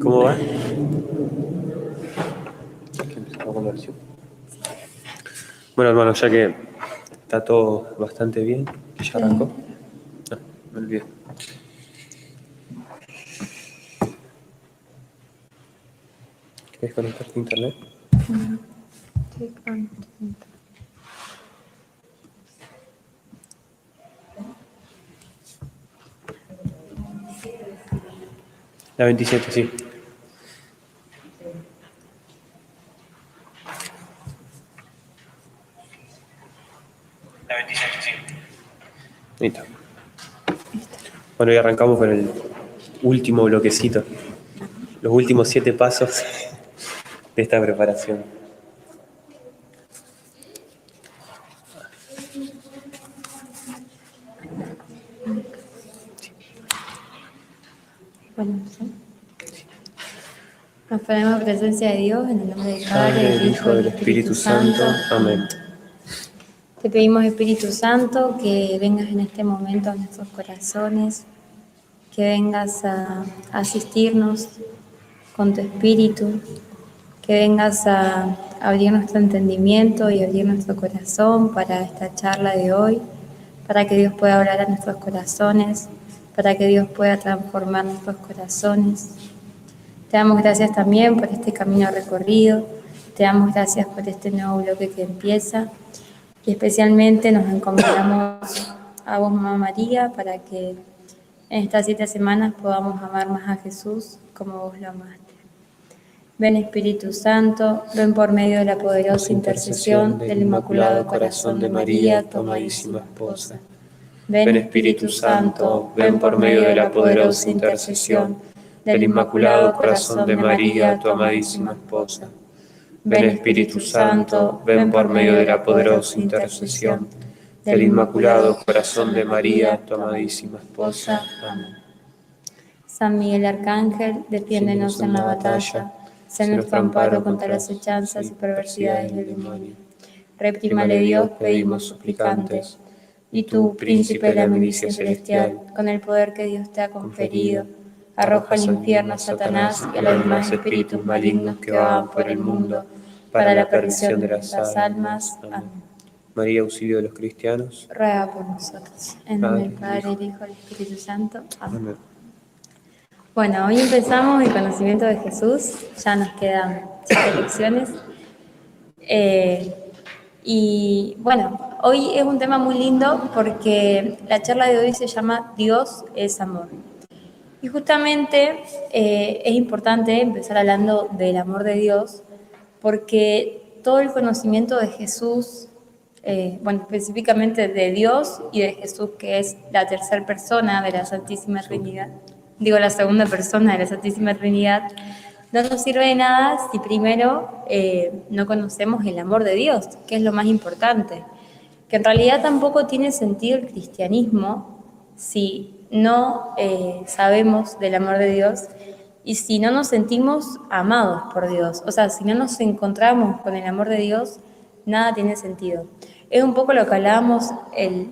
¿Cómo va? Empezamos con la oración. Bueno, hermano, ya que está todo bastante bien, que ya arrancó. No, me olvidé. ¿Querés conectarte a internet? Sí, con internet. La 27, sí. La 27, sí. Listo. Bueno, y arrancamos con el último bloquecito. Los últimos 7 pasos de esta preparación. Bueno, ¿sí? Nos ponemos en presencia de Dios en el nombre del Padre, Padre, del Hijo, del Espíritu Santo. Amén. Te pedimos, Espíritu Santo, que vengas en este momento a nuestros corazones, que vengas a asistirnos con tu Espíritu, que vengas a abrir nuestro entendimiento y abrir nuestro corazón para esta charla de hoy, para que Dios pueda hablar a nuestros corazones, para que Dios pueda transformar nuestros corazones. Te damos gracias también por este camino recorrido, te damos gracias por este nuevo bloque que empieza y especialmente nos encomendamos a vos, Mamá María, para que en estas 7 semanas podamos amar más a Jesús como vos lo amaste. Ven Espíritu Santo, ven por medio de la poderosa intercesión del Inmaculado Corazón de María, tu amadísima esposa. Ven Espíritu Santo, ven por medio de la poderosa intercesión del Inmaculado Corazón de María, tu amadísima esposa. Ven Espíritu Santo, ven por medio de la poderosa intercesión del Inmaculado Corazón de María, tu amadísima esposa. Amén. San Miguel Arcángel, defiéndenos en la batalla, sé nuestro amparo contra las hechanzas y perversidades del demonio. Reprímale Dios, pedimos suplicantes. Y tú, príncipe de la milicia celestial, con el poder que Dios te ha conferido, arroja al infierno a Satanás y a los demás espíritus malignos que vagan por el mundo, para la perdición de las almas. Amén. María, auxilio de los cristianos. Ruega por nosotros. En nombre del Padre, del Hijo y del Espíritu Santo. Amén. Bueno, hoy empezamos el conocimiento de Jesús, ya nos quedan 7 lecciones. Y bueno, hoy es un tema muy lindo porque la charla de hoy se llama Dios es amor. Y justamente es importante empezar hablando del amor de Dios porque todo el conocimiento de Jesús, bueno, específicamente de Dios y de Jesús, que es la tercera persona de la Santísima Trinidad, la segunda persona de la Santísima Trinidad, no nos sirve de nada si primero no conocemos el amor de Dios, que es lo más importante. Que en realidad tampoco tiene sentido el cristianismo si no sabemos del amor de Dios y si no nos sentimos amados por Dios. O sea, si no nos encontramos con el amor de Dios, nada tiene sentido. Es un poco lo que hablábamos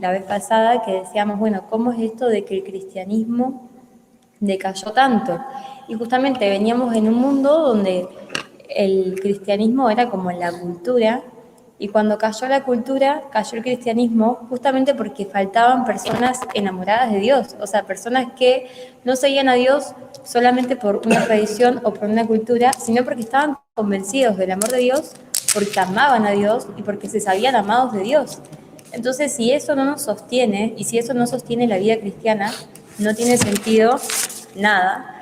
la vez pasada, que decíamos, bueno, ¿cómo es esto de que el cristianismo decayó tanto? Y justamente veníamos en un mundo donde el cristianismo era como la cultura, y cuando cayó la cultura, cayó el cristianismo justamente porque faltaban personas enamoradas de Dios, o sea, personas que no seguían a Dios solamente por una tradición o por una cultura, sino porque estaban convencidos del amor de Dios, porque amaban a Dios y porque se sabían amados de Dios. Entonces, si eso no nos sostiene, y si eso no sostiene la vida cristiana, no tiene sentido nada,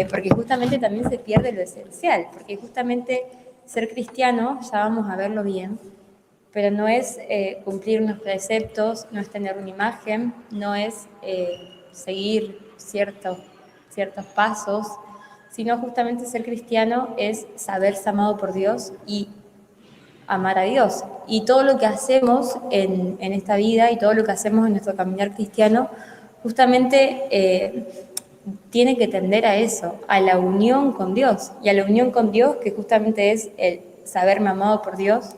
porque justamente también se pierde lo esencial, porque justamente ser cristiano, ya vamos a verlo bien, pero no es cumplir unos preceptos, no es tener una imagen, no es seguir ciertos pasos, sino justamente ser cristiano es saberse amado por Dios y amar a Dios. Y todo lo que hacemos en esta vida y todo lo que hacemos en nuestro caminar cristiano, justamente tiene que tender a eso, a la unión con Dios. Y a la unión con Dios, que justamente es el saberme amado por Dios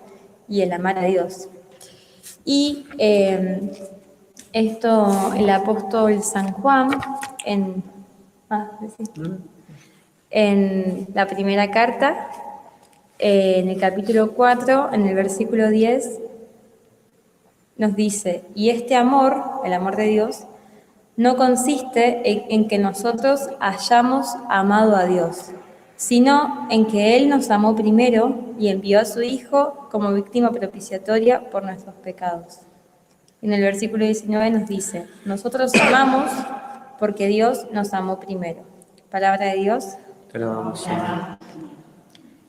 y el amar a Dios. Y esto el apóstol San Juan, En la primera carta, en el capítulo 4, en el versículo 10, nos dice, y este amor, el amor de Dios, no consiste en que nosotros hayamos amado a Dios, sino en que Él nos amó primero y envió a su Hijo como víctima propiciatoria por nuestros pecados. En el versículo 19 nos dice, nosotros amamos porque Dios nos amó primero. Palabra de Dios. Te alabamos, Señor.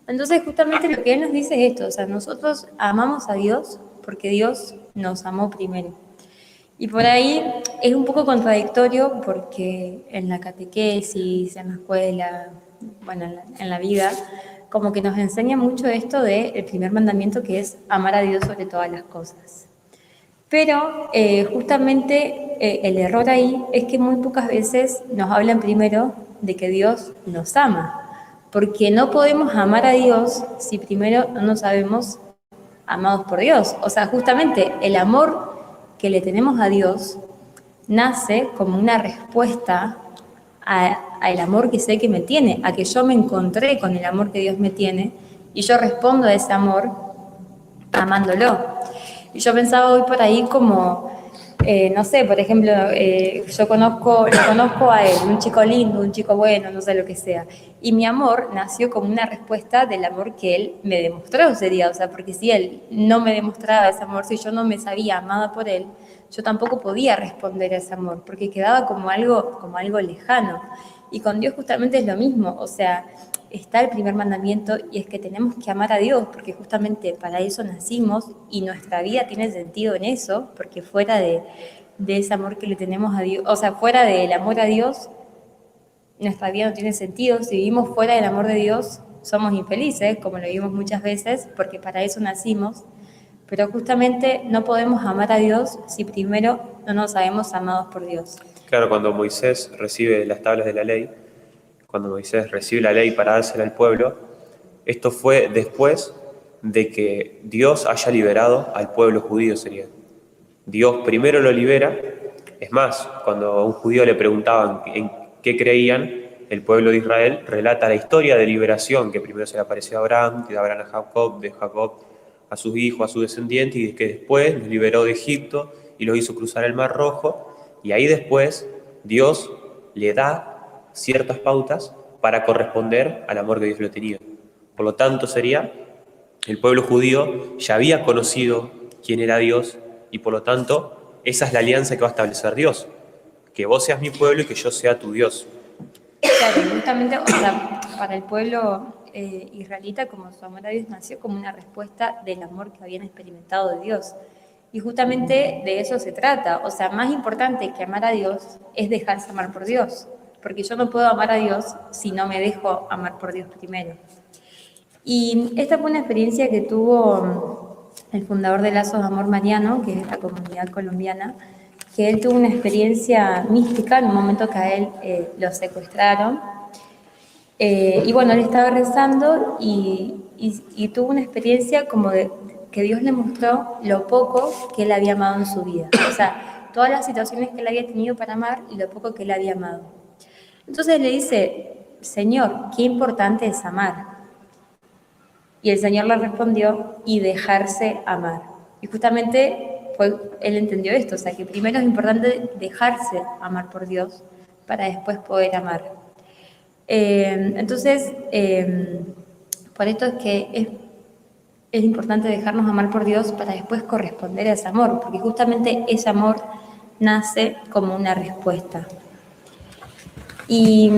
Entonces justamente lo que Él nos dice es esto, o sea, nosotros amamos a Dios porque Dios nos amó primero. Y por ahí es un poco contradictorio porque en la catequesis, en la escuela, bueno, en la vida, como que nos enseña mucho esto del primer mandamiento que es amar a Dios sobre todas las cosas. Pero justamente el error ahí es que muy pocas veces nos hablan primero de que Dios nos ama, porque no podemos amar a Dios si primero no nos sabemos amados por Dios. O sea, justamente el amor que le tenemos a Dios nace como una respuesta al amor que sé que me tiene, a que yo me encontré con el amor que Dios me tiene y yo respondo a ese amor amándolo. Y yo pensaba hoy por ahí como, no sé, por ejemplo, lo conozco a él, un chico lindo, un chico bueno, no sé lo que sea. Y mi amor nació como una respuesta del amor que él me demostró, sería, o sea, porque si él no me demostraba ese amor, si yo no me sabía amada por él, yo tampoco podía responder a ese amor, porque quedaba como algo lejano. Y con Dios justamente es lo mismo, o sea, está el primer mandamiento y es que tenemos que amar a Dios, porque justamente para eso nacimos y nuestra vida tiene sentido en eso, porque fuera de ese amor que le tenemos a Dios, o sea, fuera del amor a Dios, nuestra vida no tiene sentido. Si vivimos fuera del amor de Dios, somos infelices, como lo vimos muchas veces, porque para eso nacimos, pero justamente no podemos amar a Dios si primero no nos sabemos amados por Dios. Claro, cuando Moisés recibe las tablas de la ley, cuando Moisés recibe la ley para dársela al pueblo, esto fue después de que Dios haya liberado al pueblo judío, sería. Dios primero lo libera, es más, cuando a un judío le preguntaban en qué creían, el pueblo de Israel relata la historia de liberación, que primero se le apareció a Abraham, que de Abraham a Jacob, de Jacob a sus hijos, a sus descendientes, y que después los liberó de Egipto y los hizo cruzar el Mar Rojo, y ahí después Dios le da ciertas pautas para corresponder al amor que Dios le tenía. Por lo tanto, sería, el pueblo judío ya había conocido quién era Dios y por lo tanto, esa es la alianza que va a establecer Dios, que vos seas mi pueblo y que yo sea tu Dios. Claro, justamente, o sea, para el pueblo israelita, como su amor a Dios nació como una respuesta del amor que habían experimentado de Dios. Y justamente de eso se trata. O sea, más importante que amar a Dios es dejarse amar por Dios. Porque yo no puedo amar a Dios si no me dejo amar por Dios primero. Y esta fue una experiencia que tuvo el fundador de Lazos de Amor Mariano, que es la comunidad colombiana, que él tuvo una experiencia mística en un momento que a él lo secuestraron. Y bueno, él estaba rezando y tuvo una experiencia como de que Dios le mostró lo poco que él había amado en su vida. O sea, todas las situaciones que él había tenido para amar y lo poco que él había amado. Entonces le dice, Señor, qué importante es amar. Y el Señor le respondió, y dejarse amar. Y justamente él entendió esto, o sea, que primero es importante dejarse amar por Dios para después poder amar. Entonces, por esto es que es importante dejarnos amar por Dios para después corresponder a ese amor, porque justamente ese amor nace como una respuesta. Y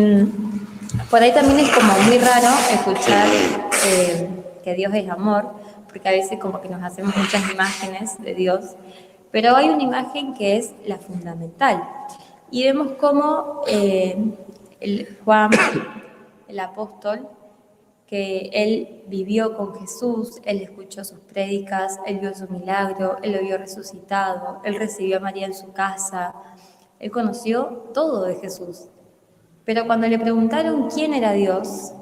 por ahí también es como muy raro escuchar que Dios es amor, porque a veces como que nos hacemos muchas imágenes de Dios, pero hay una imagen que es la fundamental. Y vemos cómo Juan, el apóstol, que él vivió con Jesús, él escuchó sus prédicas, él vio su milagro, él lo vio resucitado, él recibió a María en su casa, él conoció todo de Jesús. Pero cuando le preguntaron quién era Dios,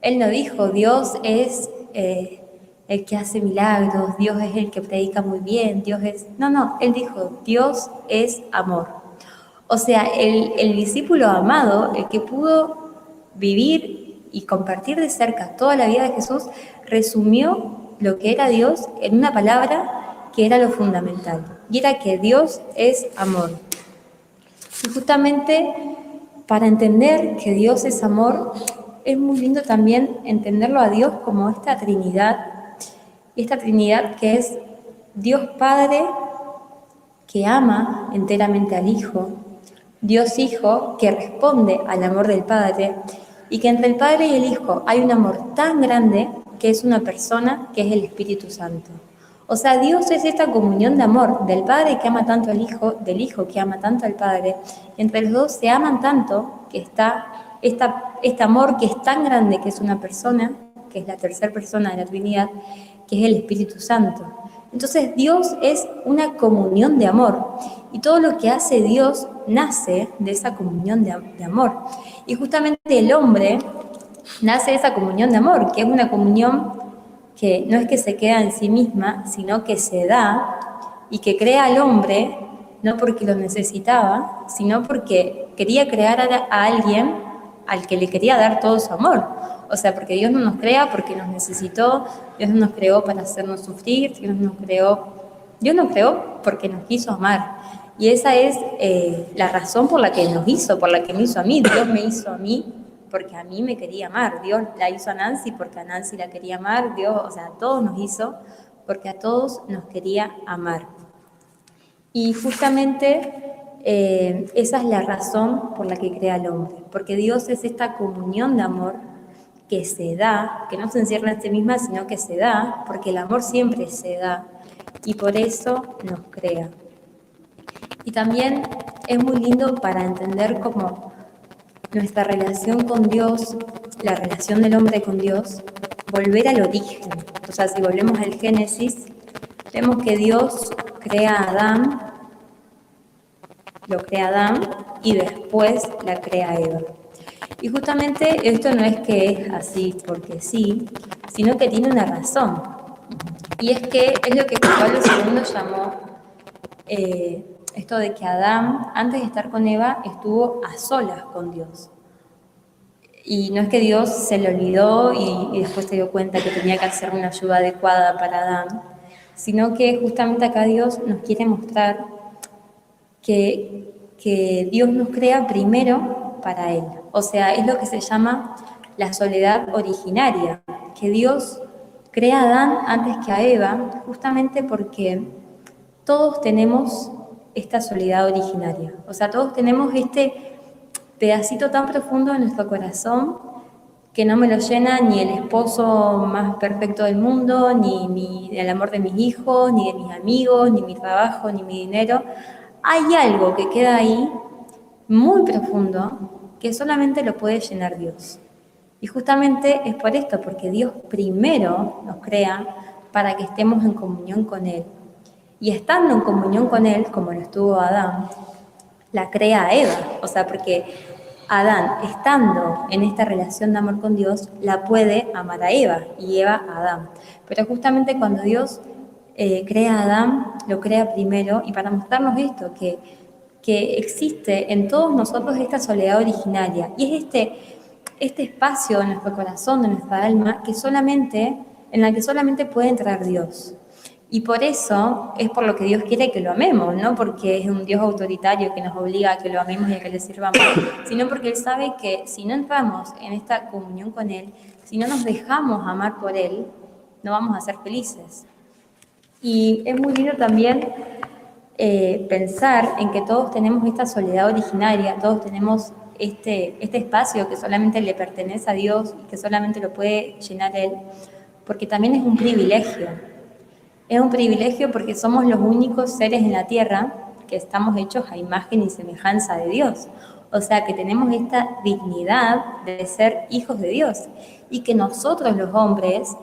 él no dijo, Dios es el que hace milagros, Dios es el que predica muy bien, Dios es... No, él dijo, Dios es amor. O sea, el discípulo amado, el que pudo vivir y compartir de cerca toda la vida de Jesús, resumió lo que era Dios en una palabra que era lo fundamental, y era que Dios es amor. Y justamente para entender que Dios es amor, es muy lindo también entenderlo a Dios como esta Trinidad que es Dios Padre que ama enteramente al Hijo, Dios Hijo que responde al amor del Padre, y que entre el Padre y el Hijo hay un amor tan grande que es una persona que es el Espíritu Santo. O sea, Dios es esta comunión de amor del Padre que ama tanto al Hijo, del Hijo que ama tanto al Padre, y entre los dos se aman tanto que está este amor que es tan grande que es una persona, que es la tercera persona de la Trinidad, que es el Espíritu Santo. Entonces Dios es una comunión de amor, y todo lo que hace Dios nace de esa comunión de amor. Y justamente el hombre nace de esa comunión de amor, que es una comunión que no es que se queda en sí misma, sino que se da y que crea al hombre, no porque lo necesitaba, sino porque quería crear a alguien al que le quería dar todo su amor. O sea, porque Dios no nos crea porque nos necesitó, Dios no nos creó para hacernos sufrir, Dios nos creó porque nos quiso amar. Y esa es la razón por la que nos hizo, por la que me hizo a mí. Dios me hizo a mí porque a mí me quería amar. Dios la hizo a Nancy porque a Nancy la quería amar. Dios, o sea, a todos nos hizo porque a todos nos quería amar. Y justamente esa es la razón por la que crea al hombre, porque Dios es esta comunión de amor que se da, que no se encierra en sí misma, sino que se da, porque el amor siempre se da, y por eso nos crea. Y también es muy lindo para entender cómo nuestra relación con Dios, la relación del hombre con Dios, volver al origen. O sea, si volvemos al Génesis, vemos que Dios crea a Adán, lo crea Adán y después la crea Eva. Y justamente esto no es que es así porque sí, sino que tiene una razón. Y es que es lo que Juan Pablo II llamó esto de que Adán, antes de estar con Eva, estuvo a solas con Dios. Y no es que Dios se le olvidó y después se dio cuenta que tenía que hacer una ayuda adecuada para Adán, sino que justamente acá Dios nos quiere mostrar que Dios nos crea primero para Él. O sea, es lo que se llama la soledad originaria, que Dios crea a Adán antes que a Eva, justamente porque todos tenemos esta soledad originaria. O sea, todos tenemos este pedacito tan profundo en nuestro corazón que no me lo llena ni el esposo más perfecto del mundo, ni el amor de mis hijos, ni de mis amigos, ni mi trabajo, ni mi dinero. Hay algo que queda ahí muy profundo que solamente lo puede llenar Dios. Y justamente es por esto, porque Dios primero nos crea para que estemos en comunión con Él. Y estando en comunión con Él, como lo estuvo Adán, la crea a Eva. O sea, porque Adán, estando en esta relación de amor con Dios, la puede amar a Eva y Eva a Adán. Pero justamente cuando Dios crea a Adán, lo crea primero, y para mostrarnos esto, que existe en todos nosotros esta soledad originaria, y es este espacio de nuestro corazón, de nuestra alma, en la que solamente puede entrar Dios. Y por eso es por lo que Dios quiere que lo amemos, no porque es un Dios autoritario que nos obliga a que lo amemos y a que le sirvamos, sino porque Él sabe que si no entramos en esta comunión con Él, si no nos dejamos amar por Él, no vamos a ser felices. Y es muy lindo también pensar en que todos tenemos esta soledad originaria, todos tenemos este espacio que solamente le pertenece a Dios y que solamente lo puede llenar Él, porque también es un privilegio. Es un privilegio porque somos los únicos seres en la tierra que estamos hechos a imagen y semejanza de Dios. O sea, que tenemos esta dignidad de ser hijos de Dios y que nosotros los hombres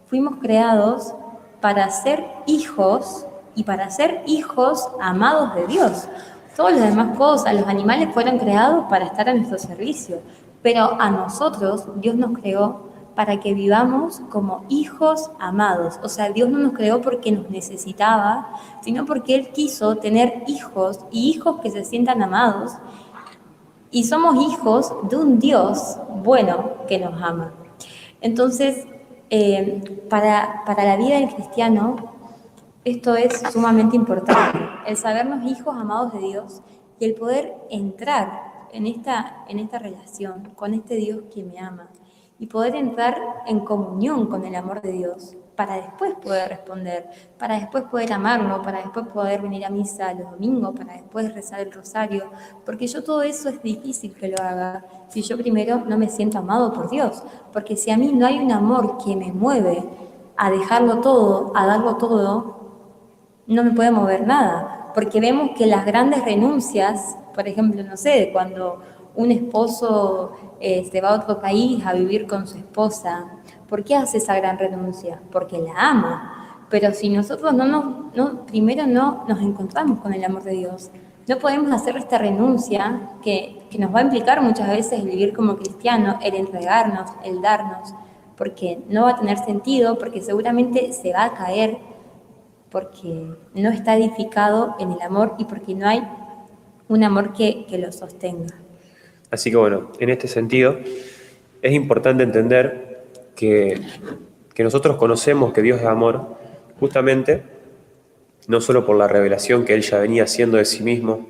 fuimos creados para ser hijos y para ser hijos amados de Dios. Todas las demás cosas, los animales fueron creados para estar a nuestro servicio, pero a nosotros Dios nos creó para que vivamos como hijos amados. O sea, Dios no nos creó porque nos necesitaba, sino porque Él quiso tener hijos y hijos que se sientan amados. Y somos hijos de un Dios bueno que nos ama. Entonces, para la vida del cristiano, esto es sumamente importante, el sabernos hijos amados de Dios y el poder entrar en esta relación con este Dios que me ama y poder entrar en comunión con el amor de Dios para después poder responder, para después poder amarlo, para después poder venir a misa los domingos, para después rezar el rosario, porque yo todo eso es difícil que lo haga si yo primero no me siento amado por Dios, porque si a mí no hay un amor que me mueve a dejarlo todo, a darlo todo, no me puede mover nada, porque vemos que las grandes renuncias, por ejemplo, no sé, cuando un esposo se va a otro país a vivir con su esposa, ¿por qué hace esa gran renuncia? Porque la ama. Pero si nosotros primero no nos encontramos con el amor de Dios, no podemos hacer esta renuncia que nos va a implicar muchas veces el vivir como cristiano, el entregarnos, el darnos, porque no va a tener sentido, porque seguramente se va a caer, porque no está edificado en el amor y porque no hay un amor que lo sostenga. Así que bueno, en este sentido es importante entender que nosotros conocemos que Dios es amor justamente no solo por la revelación que Él ya venía haciendo de sí mismo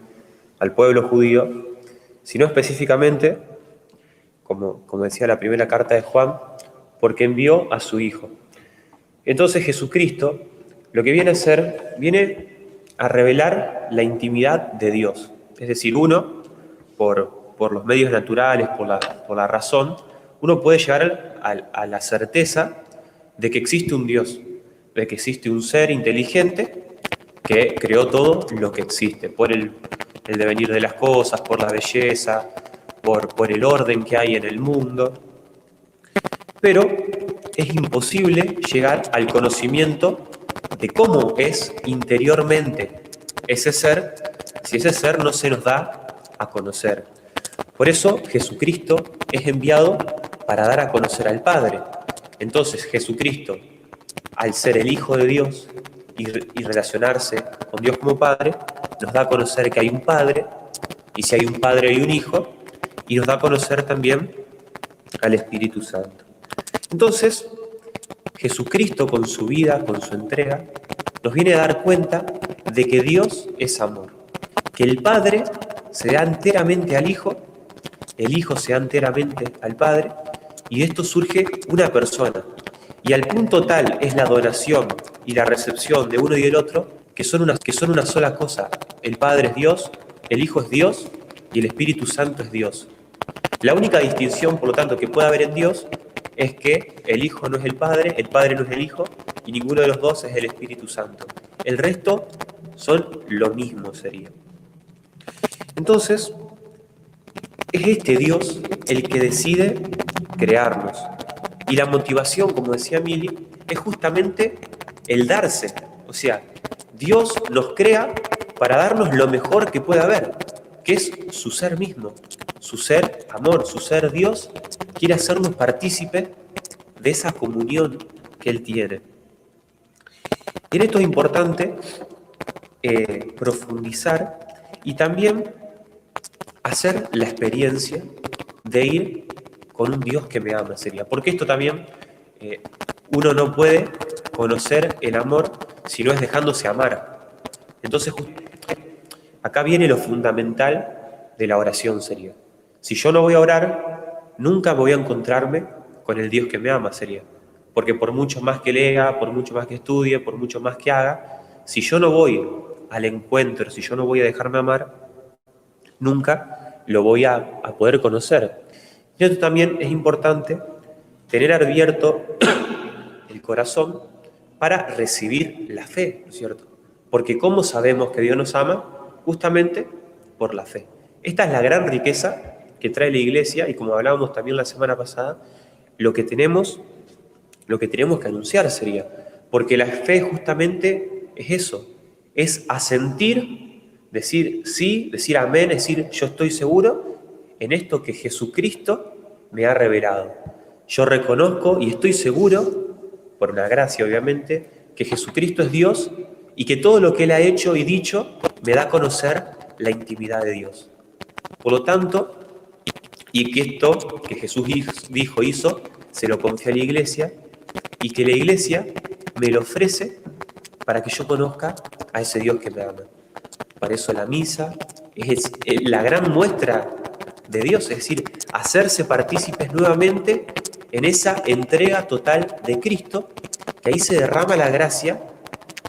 al pueblo judío, sino específicamente, como decía la primera carta de Juan, porque envió a su Hijo. Entonces Jesucristo lo que viene a hacer, viene a revelar la intimidad de Dios. Es decir, uno, por los medios naturales, por la razón, uno puede llegar a la certeza de que existe un Dios, de que existe un ser inteligente que creó todo lo que existe, por el devenir de las cosas, por la belleza, por el orden que hay en el mundo. Pero es imposible llegar al conocimiento de cómo es interiormente ese ser, si ese ser no se nos da a conocer. Por eso Jesucristo es enviado para dar a conocer al Padre. Entonces Jesucristo, al ser el Hijo de Dios y relacionarse con Dios como Padre, nos da a conocer que hay un Padre, y si hay un Padre hay un Hijo, y nos da a conocer también al Espíritu Santo. Entonces, Jesucristo con su vida, con su entrega, nos viene a dar cuenta de que Dios es amor, que el Padre se da enteramente al Hijo, el Hijo se da enteramente al Padre, y de esto surge una persona. Y al punto tal es la adoración y la recepción de uno y del otro, que son una sola cosa. El Padre es Dios, el Hijo es Dios y el Espíritu Santo es Dios. La única distinción, por lo tanto, que puede haber en Dios es que el Hijo no es el Padre no es el Hijo, y ninguno de los dos es el Espíritu Santo. El resto son lo mismo, sería. Entonces, es este Dios el que decide crearnos. Y la motivación, como decía Mili, es justamente el darse. O sea, Dios nos crea para darnos lo mejor que pueda haber, que es su ser mismo, su ser amor, su ser Dios, quiere hacernos partícipes de esa comunión que Él tiene. Y en esto es importante profundizar y también hacer la experiencia de ir con un Dios que me ama, sería. Porque esto también, uno no puede conocer el amor si no es dejándose amar. Entonces, acá viene lo fundamental de la oración, sería. Si yo no voy a orar, nunca voy a encontrarme con el Dios que me ama, sería. Porque por mucho más que lea, por mucho más que estudie, por mucho más que haga, si yo no voy al encuentro, si yo no voy a dejarme amar, nunca lo voy a poder conocer. Y esto también es importante, tener abierto el corazón para recibir la fe, ¿no es cierto? Porque ¿cómo sabemos que Dios nos ama? Justamente por la fe. Esta es la gran riqueza que trae la Iglesia, y como hablábamos también la semana pasada, lo que tenemos que anunciar sería, porque la fe justamente es eso, es asentir, decir sí, decir amén, decir yo estoy seguro en esto que Jesucristo me ha revelado. Yo reconozco y estoy seguro, por una gracia obviamente, que Jesucristo es Dios y que todo lo que Él ha hecho y dicho me da a conocer la intimidad de Dios. Por lo tanto, y que esto que Jesús hizo, se lo confía a la iglesia, y que la iglesia me lo ofrece para que yo conozca a ese Dios que me ama. Para eso la misa es la gran muestra de Dios, es decir, hacerse partícipes nuevamente en esa entrega total de Cristo, que ahí se derrama la gracia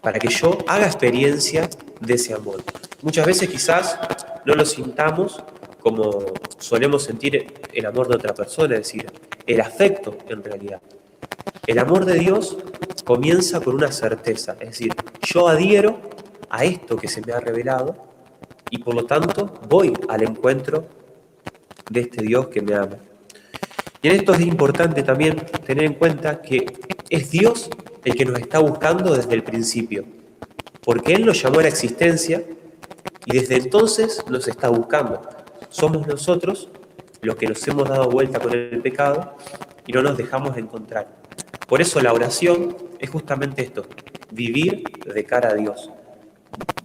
para que yo haga experiencia de ese amor. Muchas veces quizás no lo sintamos como solemos sentir el amor de otra persona, es decir, el afecto en realidad. El amor de Dios comienza con una certeza, es decir, yo adhiero a esto que se me ha revelado y por lo tanto voy al encuentro de este Dios que me ama. Y en esto es importante también tener en cuenta que es Dios el que nos está buscando desde el principio, porque Él nos llamó a la existencia y desde entonces nos está buscando. Somos nosotros los que nos hemos dado vuelta con el pecado y no nos dejamos encontrar. Por eso la oración es justamente esto, vivir de cara a Dios,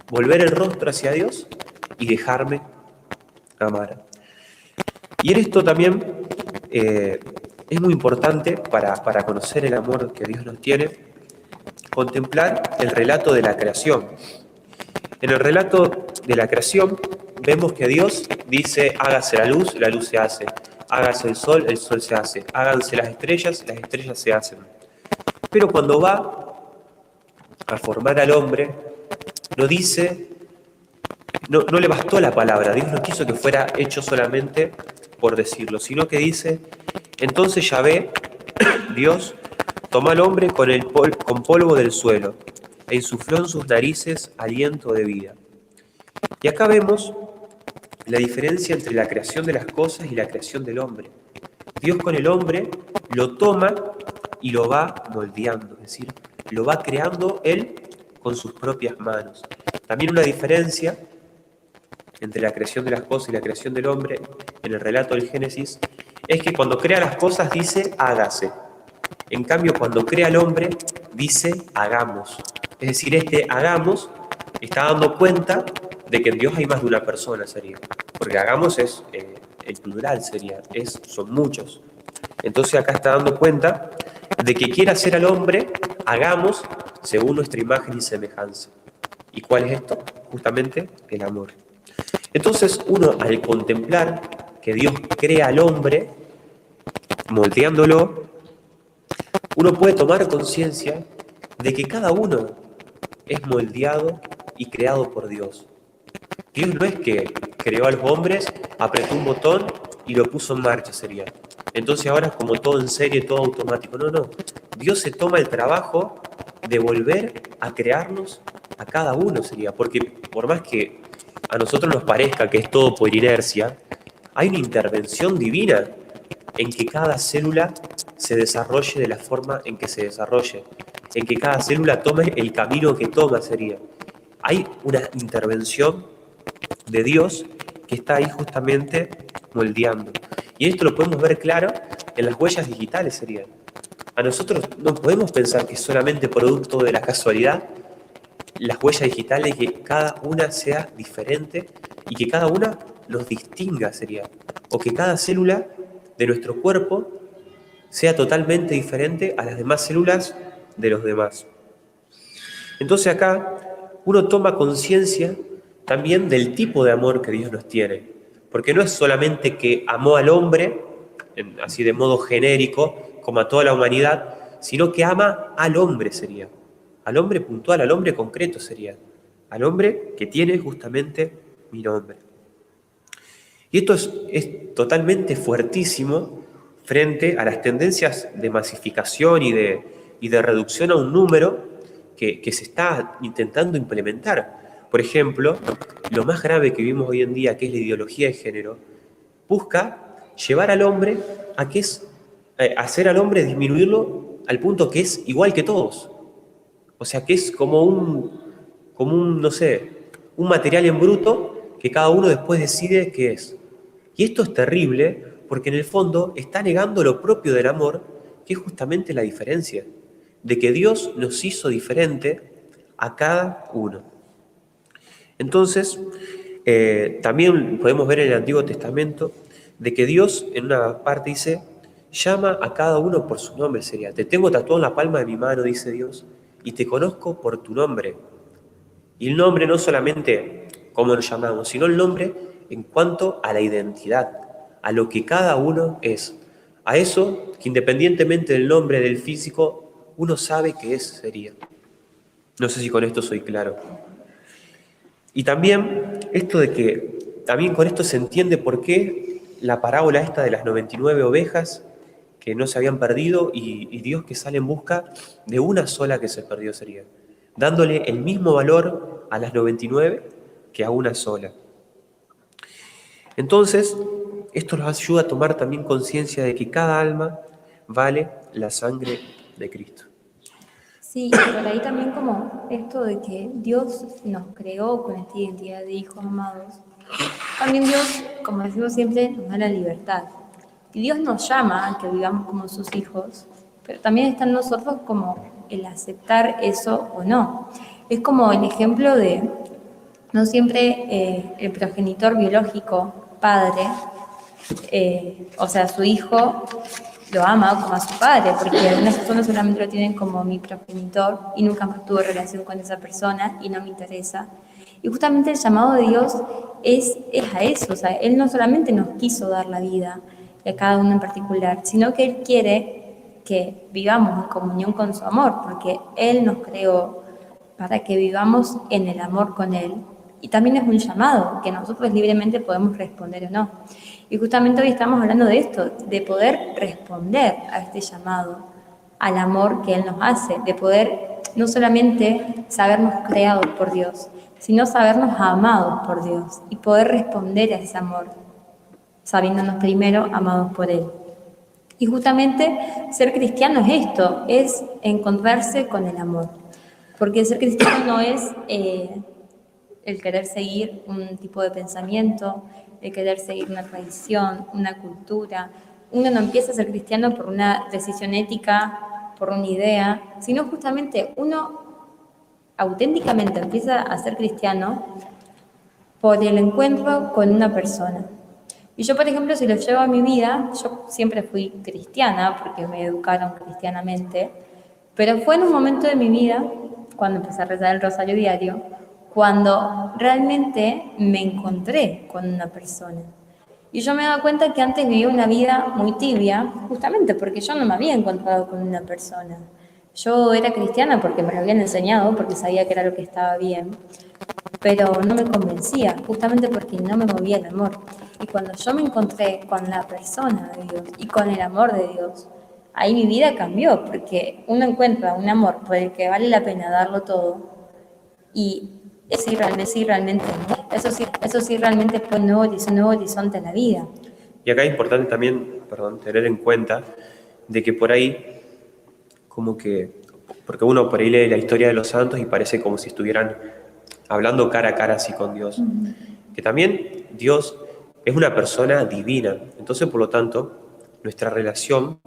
volver el rostro hacia Dios y dejarme amar. Y en esto también es muy importante para conocer el amor que Dios nos tiene, contemplar el relato de la creación. En el relato de la creación vemos que Dios dice, hágase la luz se hace. Hágase el sol se hace. Háganse las estrellas se hacen. Pero cuando va a formar al hombre, no dice, no le bastó la palabra. Dios no quiso que fuera hecho solamente por decirlo, sino que dice, entonces Yahvé, Dios, tomó al hombre con polvo del suelo e insufló en sus narices aliento de vida. Y acá vemos la diferencia entre la creación de las cosas y la creación del hombre. Dios con el hombre lo toma y lo va moldeando, es decir, lo va creando Él con sus propias manos. También una diferencia entre la creación de las cosas y la creación del hombre en el relato del Génesis es que cuando crea las cosas dice hágase. En cambio, cuando crea al hombre dice hagamos. Es decir, este hagamos está dando cuenta de que en Dios hay más de una persona, sería. Porque hagamos es el plural, sería, son muchos. Entonces acá está dando cuenta de que quiere hacer al hombre, hagamos según nuestra imagen y semejanza. ¿Y cuál es esto? Justamente el amor. Entonces uno al contemplar que Dios crea al hombre, moldeándolo, uno puede tomar conciencia de que cada uno es moldeado y creado por Dios. Dios no es que creó a los hombres, apretó un botón y lo puso en marcha, sería. Entonces ahora es como todo en serie, todo automático. No. Dios se toma el trabajo de volver a crearnos a cada uno, sería. Porque por más que a nosotros nos parezca que es todo por inercia, hay una intervención divina en que cada célula se desarrolle de la forma en que se desarrolle, en que cada célula tome el camino que toma, sería. Hay una intervención de Dios que está ahí justamente moldeando. Y esto lo podemos ver claro en las huellas digitales, sería. A nosotros no podemos pensar que es solamente producto de la casualidad las huellas digitales, que cada una sea diferente y que cada una nos distinga, sería. O que cada célula de nuestro cuerpo sea totalmente diferente a las demás células de los demás. Entonces acá uno toma conciencia también del tipo de amor que Dios nos tiene, porque no es solamente que amó al hombre, así de modo genérico, como a toda la humanidad, sino que ama al hombre, sería. Al hombre puntual, al hombre concreto sería. Al hombre que tiene justamente mi nombre. Y esto es totalmente fuertísimo frente a las tendencias de masificación y de reducción a un número que se está intentando implementar. Por ejemplo, lo más grave que vimos hoy en día, que es la ideología de género, busca llevar al hombre a hacer al hombre disminuirlo al punto que es igual que todos. O sea, que es como un material en bruto que cada uno después decide qué es. Y esto es terrible porque en el fondo está negando lo propio del amor, que es justamente la diferencia, de que Dios nos hizo diferente a cada uno. Entonces, también podemos ver en el Antiguo Testamento de que Dios en una parte dice, llama a cada uno por su nombre, sería, te tengo tatuado en la palma de mi mano, dice Dios, y te conozco por tu nombre. Y el nombre no solamente cómo nos llamamos, sino el nombre en cuanto a la identidad, a lo que cada uno es. A eso que independientemente del nombre, del físico, uno sabe que es, sería. No sé si con esto soy claro. Y también esto de que, también con esto se entiende por qué la parábola esta de las 99 ovejas que no se habían perdido y Dios que sale en busca de una sola que se perdió sería, dándole el mismo valor a las 99 que a una sola. Entonces, esto nos ayuda a tomar también conciencia de que cada alma vale la sangre de Cristo. Sí, y por ahí también como esto de que Dios nos creó con esta identidad de hijos amados. También Dios, como decimos siempre, nos da la libertad. Y Dios nos llama a que vivamos como sus hijos, pero también está en nosotros como el aceptar eso o no. Es como el ejemplo de, no siempre el progenitor biológico, padre, o sea, su hijo lo ama como a su padre, porque algunas personas solamente lo tienen como mi progenitor y nunca más tuve relación con esa persona y no me interesa. Y justamente el llamado de Dios es a eso, o sea, Él no solamente nos quiso dar la vida, y a cada uno en particular, sino que Él quiere que vivamos en comunión con su amor, porque Él nos creó para que vivamos en el amor con Él. Y también es un llamado que nosotros libremente podemos responder o no. Y justamente hoy estamos hablando de esto, de poder responder a este llamado, al amor que Él nos hace, de poder no solamente sabernos creados por Dios, sino sabernos amados por Dios y poder responder a ese amor, sabiéndonos primero amados por Él. Y justamente ser cristiano es esto, es encontrarse con el amor. Porque ser cristiano no es el querer seguir un tipo de pensamiento, el querer seguir una tradición, una cultura. Uno no empieza a ser cristiano por una decisión ética, por una idea, sino justamente uno auténticamente empieza a ser cristiano por el encuentro con una persona. Y yo, por ejemplo, si lo llevo a mi vida, yo siempre fui cristiana porque me educaron cristianamente, pero fue en un momento de mi vida, cuando empecé a rezar el rosario diario, cuando realmente me encontré con una persona. Y yo me daba cuenta que antes vivía una vida muy tibia, justamente porque yo no me había encontrado con una persona. Yo era cristiana porque me lo habían enseñado, porque sabía que era lo que estaba bien, pero no me convencía, justamente porque no me movía el amor. Y cuando yo me encontré con la persona de Dios y con el amor de Dios, ahí mi vida cambió, porque uno encuentra un amor por el que vale la pena darlo todo, y eso sí realmente fue un nuevo horizonte en la vida. Y acá es importante también, tener en cuenta de que por ahí, como que, porque uno por ahí lee la historia de los santos y parece como si estuvieran hablando cara a cara así con Dios. Que también Dios es una persona divina. Entonces, por lo tanto, nuestra relación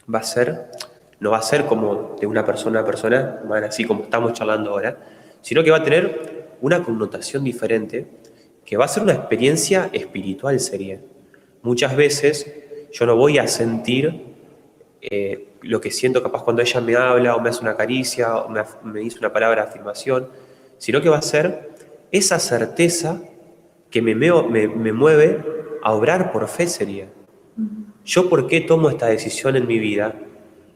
no va a ser como de una persona a persona, así como estamos charlando ahora, sino que va a tener una connotación diferente, que va a ser una experiencia espiritual sería. Muchas veces yo no voy a sentir lo que siento capaz cuando ella me habla o me hace una caricia o me dice una palabra de afirmación, sino que va a ser esa certeza que me mueve a obrar por fe sería. ¿Yo por qué tomo esta decisión en mi vida?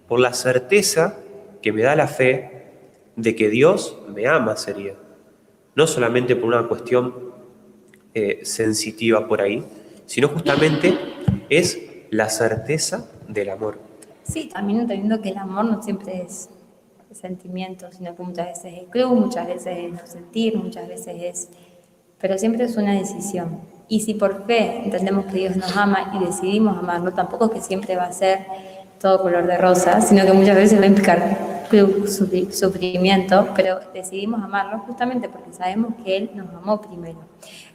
Por la certeza que me da la fe de que Dios me ama sería. No solamente por una cuestión sensitiva por ahí, sino justamente es la certeza del amor. Sí, también entendiendo que el amor no siempre es sentimiento, sino que muchas veces es cruz, muchas veces es no sentir, muchas veces es... Pero siempre es una decisión. Y si por fe entendemos que Dios nos ama y decidimos amarlo, tampoco es que siempre va a ser todo color de rosa, sino que muchas veces va a implicar sufrimiento, pero decidimos amarlo justamente porque sabemos que Él nos amó primero.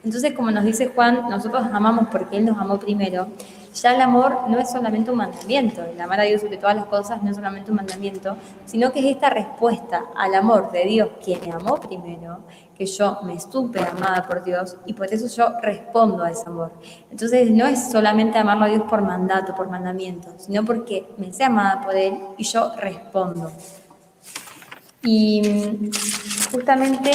Entonces, como nos dice Juan, nosotros amamos porque Él nos amó primero. Ya el amor no es solamente un mandamiento, el amar a Dios sobre todas las cosas no es solamente un mandamiento, sino que es esta respuesta al amor de Dios, quien me amó primero, que yo me supe amada por Dios y por eso yo respondo a ese amor. Entonces no es solamente amarlo a Dios por mandato, por mandamiento, sino porque me sé amada por Él y yo respondo. Y justamente,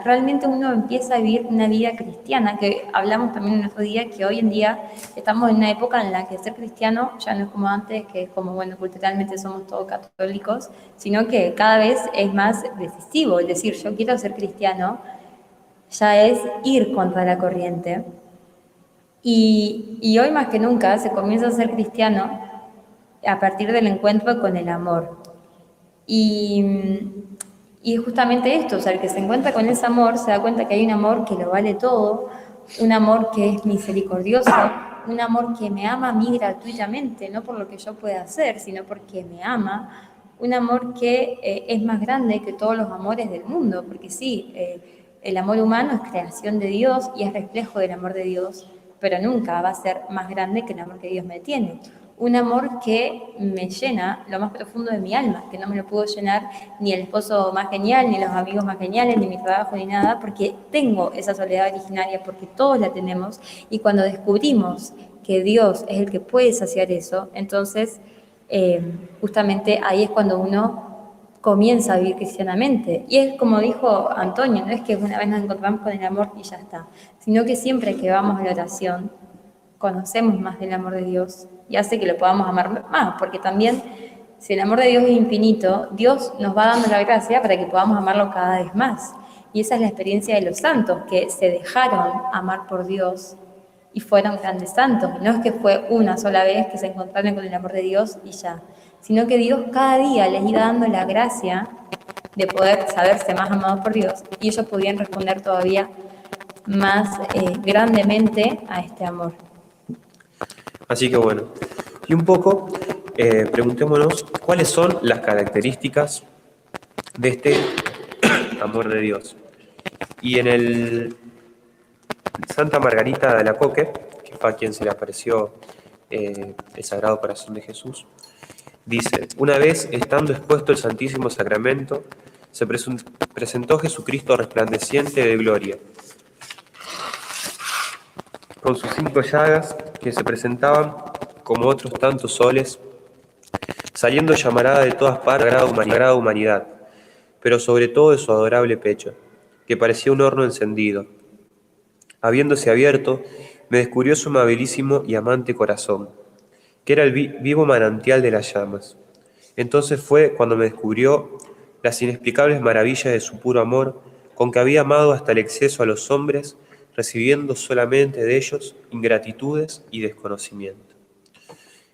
realmente uno empieza a vivir una vida cristiana, que hablamos también en otro día, que hoy en día estamos en una época en la que ser cristiano ya no es como antes, que es como, bueno, culturalmente somos todos católicos, sino que cada vez es más decisivo. Es decir, yo quiero ser cristiano, ya es ir contra la corriente. Y hoy más que nunca se comienza a ser cristiano a partir del encuentro con el amor. Y justamente esto, o sea, el que se encuentra con ese amor se da cuenta que hay un amor que lo vale todo, un amor que es misericordioso, un amor que me ama a mí gratuitamente, no por lo que yo pueda hacer, sino porque me ama, un amor que es más grande que todos los amores del mundo, porque sí, el amor humano es creación de Dios y es reflejo del amor de Dios, pero nunca va a ser más grande que el amor que Dios me tiene. Un amor que me llena lo más profundo de mi alma, que no me lo pudo llenar ni el esposo más genial, ni los amigos más geniales, ni mi trabajo, ni nada, porque tengo esa soledad originaria, porque todos la tenemos, y cuando descubrimos que Dios es el que puede saciar eso, entonces justamente ahí es cuando uno comienza a vivir cristianamente. Y es como dijo Antonio, no es que una vez nos encontramos con el amor y ya está, sino que siempre que vamos a la oración, conocemos más del amor de Dios y hace que lo podamos amar más, porque también si el amor de Dios es infinito, Dios nos va dando la gracia para que podamos amarlo cada vez más. Y esa es la experiencia de los santos, que se dejaron amar por Dios y fueron grandes santos. Y no es que fue una sola vez que se encontraron con el amor de Dios y ya, sino que Dios cada día les iba dando la gracia de poder saberse más amados por Dios y ellos podían responder todavía más grandemente a este amor. Así que bueno, y un poco preguntémonos cuáles son las características de este amor de Dios. Y en el Santa Margarita de Alacoque, que fue a quien se le apareció el Sagrado Corazón de Jesús, dice: una vez estando expuesto el Santísimo Sacramento, se presentó Jesucristo resplandeciente de gloria, con sus 5 llagas que se presentaban como otros tantos soles, saliendo llamarada de todas partes la sagrada humanidad, pero sobre todo de su adorable pecho, que parecía un horno encendido. Habiéndose abierto, me descubrió su amabilísimo y amante corazón, que era el vivo manantial de las llamas. Entonces fue cuando me descubrió las inexplicables maravillas de su puro amor, con que había amado hasta el exceso a los hombres, recibiendo solamente de ellos ingratitudes y desconocimiento.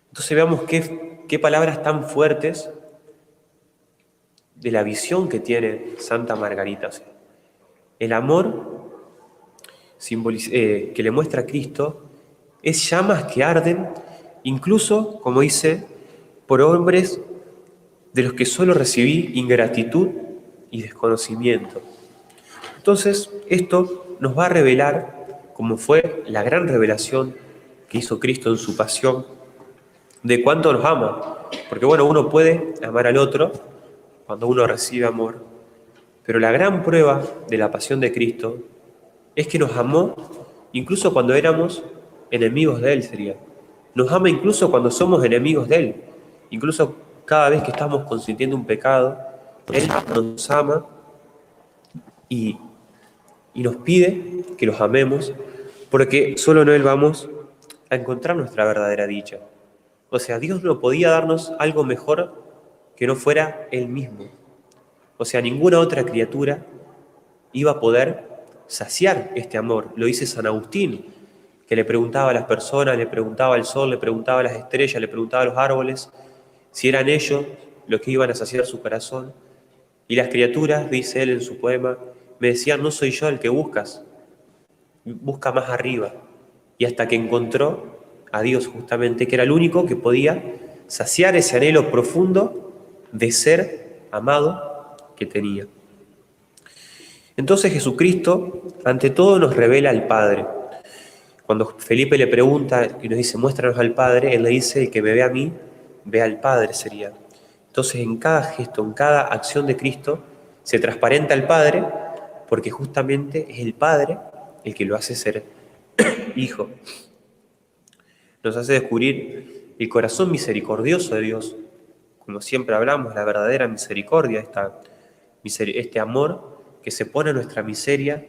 Entonces veamos qué palabras tan fuertes de la visión que tiene Santa Margarita. O sea, el amor que le muestra a Cristo es llamas que arden, incluso, como dice, por hombres de los que solo recibí ingratitud y desconocimiento. Entonces, esto nos va a revelar, como fue la gran revelación que hizo Cristo en su pasión, de cuánto nos ama. Porque bueno, uno puede amar al otro cuando uno recibe amor, pero la gran prueba de la pasión de Cristo es que nos amó incluso cuando éramos enemigos de Él, sería. Nos ama incluso cuando somos enemigos de Él. Incluso cada vez que estamos consintiendo un pecado, Él nos ama y nos pide que los amemos, porque solo en Él vamos a encontrar nuestra verdadera dicha. O sea, Dios no podía darnos algo mejor que no fuera Él mismo. O sea, ninguna otra criatura iba a poder saciar este amor. Lo dice San Agustín, que le preguntaba a las personas, le preguntaba al sol, le preguntaba a las estrellas, le preguntaba a los árboles, si eran ellos los que iban a saciar su corazón. Y las criaturas, dice él en su poema, me decían: no soy yo el que buscas, busca más arriba. Y hasta que encontró a Dios justamente, que era el único que podía saciar ese anhelo profundo de ser amado que tenía. Entonces Jesucristo, ante todo, nos revela al Padre. Cuando Felipe le pregunta y nos dice: muéstranos al Padre, él le dice: el que me ve a mí, ve al Padre, sería. Entonces, en cada gesto, en cada acción de Cristo, Se transparenta al Padre porque justamente es el Padre el que lo hace ser hijo. Nos hace descubrir el corazón misericordioso de Dios. Como siempre hablamos, la verdadera misericordia, este amor que se pone en nuestra miseria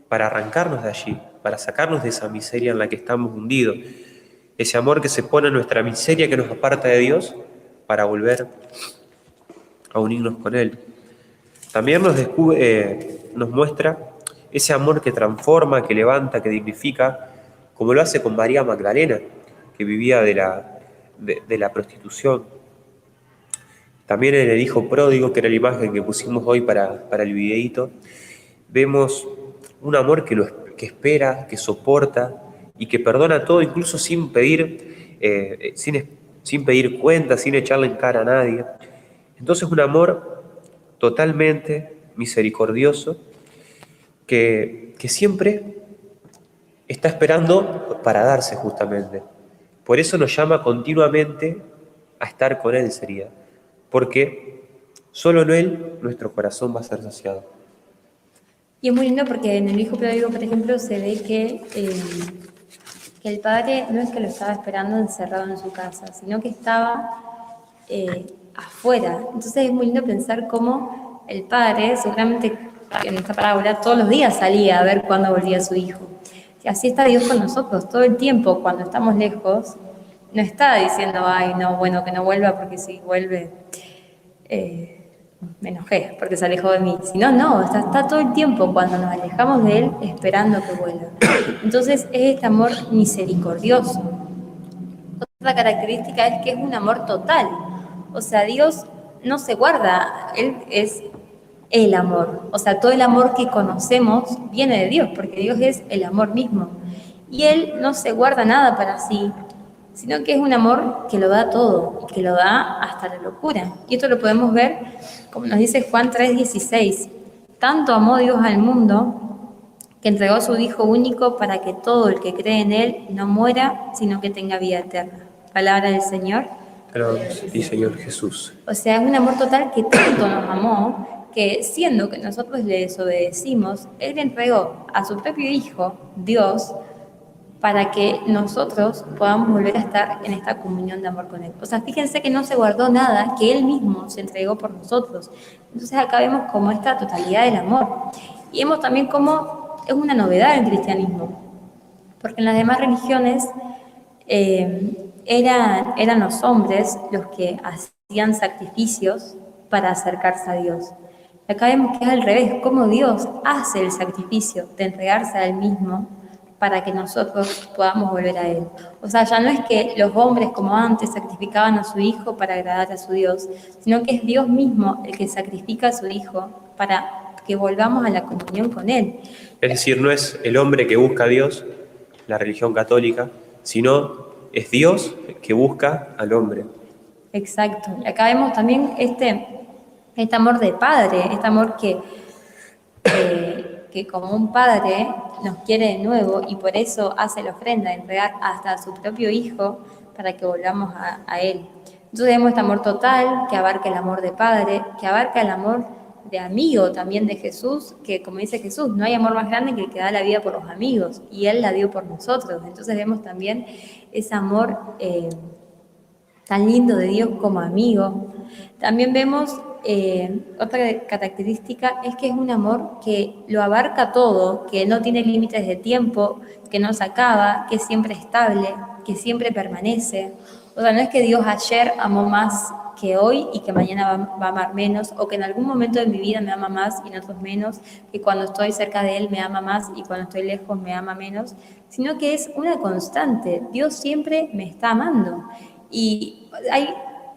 para arrancarnos de allí, para sacarnos de esa miseria en la que estamos hundidos. Ese amor que se pone en nuestra miseria, que nos aparta de Dios, para volver a unirnos con Él. También nos muestra ese amor que transforma, que levanta, que dignifica, como lo hace con María Magdalena, que vivía de la prostitución. También en el hijo pródigo, que era la imagen que pusimos hoy para el videíto, vemos un amor que espera, que soporta y que perdona todo, incluso sin pedir cuentas, sin echarle en cara a nadie. Entonces un amor totalmente misericordioso que siempre está esperando para darse justamente. Por eso nos llama continuamente a estar con Él, porque solo en Él nuestro corazón va a ser saciado. Y es muy lindo porque en el hijo pródigo, por ejemplo, se ve que el padre no es que lo estaba esperando encerrado en su casa, sino que estaba afuera. Entonces es muy lindo pensar cómo el padre, seguramente en esta parábola, todos los días salía a ver cuándo volvía su hijo. Y así está Dios con nosotros todo el tiempo. Cuando estamos lejos, no está diciendo, ay, no, bueno, que no vuelva porque si vuelve me enojé porque se alejó de mí. Sino, no, está todo el tiempo cuando nos alejamos de Él esperando que vuelva. Entonces es este amor misericordioso. Otra característica es que es un amor total. O sea, Dios no se guarda, Él es el amor. O sea, todo el amor que conocemos viene de Dios, porque Dios es el amor mismo. Y Él no se guarda nada para sí, sino que es un amor que lo da todo, y que lo da hasta la locura. Y esto lo podemos ver, como nos dice Juan 3:16. Tanto amó Dios al mundo, que entregó a su Hijo único para que todo el que cree en Él no muera, sino que tenga vida eterna. Palabra del Señor. Gracias a ti, Señor Jesús. O sea, es un amor total que tanto nos amó, que siendo que nosotros le desobedecimos, Él le entregó a su propio Hijo, Dios, para que nosotros podamos volver a estar en esta comunión de amor con Él. O sea, fíjense que no se guardó nada, que Él mismo se entregó por nosotros. Entonces acá vemos como esta totalidad del amor. Y vemos también cómo es una novedad el cristianismo, porque en las demás religiones eran los hombres los que hacían sacrificios para acercarse a Dios. Acá vemos que es al revés, cómo Dios hace el sacrificio de entregarse a Él mismo para que nosotros podamos volver a Él. O sea, ya no es que los hombres como antes sacrificaban a su Hijo para agradar a su Dios, sino que es Dios mismo el que sacrifica a su Hijo para que volvamos a la comunión con Él. Es decir, no es el hombre que busca a Dios, la religión católica, sino es Dios que busca al hombre. Exacto. Y acá vemos también este amor de padre, este amor que como un padre nos quiere de nuevo y por eso hace la ofrenda de entregar hasta a su propio Hijo para que volvamos a Él. Entonces vemos este amor total que abarca el amor de padre, que abarca el amor de amigo también de Jesús, que como dice Jesús, no hay amor más grande que el que da la vida por los amigos, y Él la dio por nosotros. Entonces vemos también ese amor tan lindo de Dios como amigo. También vemos otra característica es que es un amor que lo abarca todo, que no tiene límites de tiempo, que no se acaba, que es siempre estable, que siempre permanece. O sea, no es que Dios ayer amó más que hoy y que mañana va a amar menos, o que en algún momento de mi vida me ama más y en otros menos, que cuando estoy cerca de Él me ama más y cuando estoy lejos me ama menos, sino que es una constante. Dios siempre me está amando. Y hay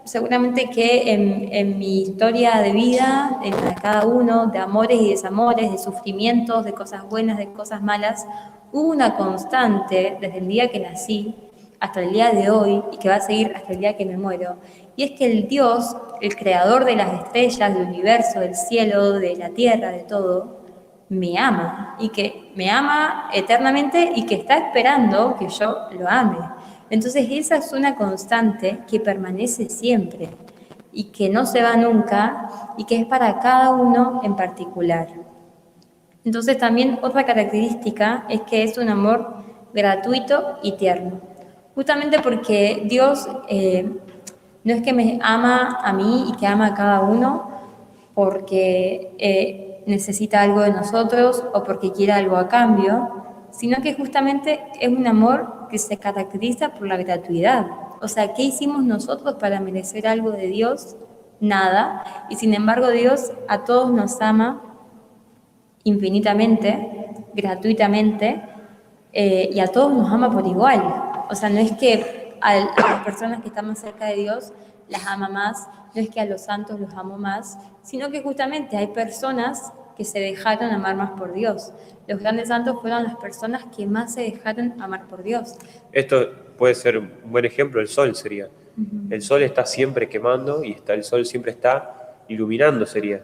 seguramente que en mi historia de vida, en la de cada uno, de amores y desamores, de sufrimientos, de cosas buenas, de cosas malas, hubo una constante desde el día que nací hasta el día de hoy y que va a seguir hasta el día que me muero. Y es que el Dios, el creador de las estrellas, del universo, del cielo, de la tierra, de todo, me ama y que me ama eternamente y que está esperando que yo lo ame. Entonces esa es una constante que permanece siempre y que no se va nunca y que es para cada uno en particular. Entonces también otra característica es que es un amor gratuito y tierno, justamente porque Dios no es que me ama a mí y que ama a cada uno porque necesita algo de nosotros o porque quiere algo a cambio, sino que justamente es un amor que se caracteriza por la gratuidad. O sea, ¿qué hicimos nosotros para merecer algo de Dios? Nada. Y sin embargo Dios a todos nos ama infinitamente, gratuitamente, y a todos nos ama por igual. O sea, no es que a las personas que están más cerca de Dios las ama más, no es que a los santos los amo más, sino que justamente hay personas que se dejaron amar más por Dios. Los grandes santos fueron las personas que más se dejaron amar por Dios. Esto puede ser un buen ejemplo, el sol sería. El sol está siempre quemando y el sol siempre está iluminando, sería.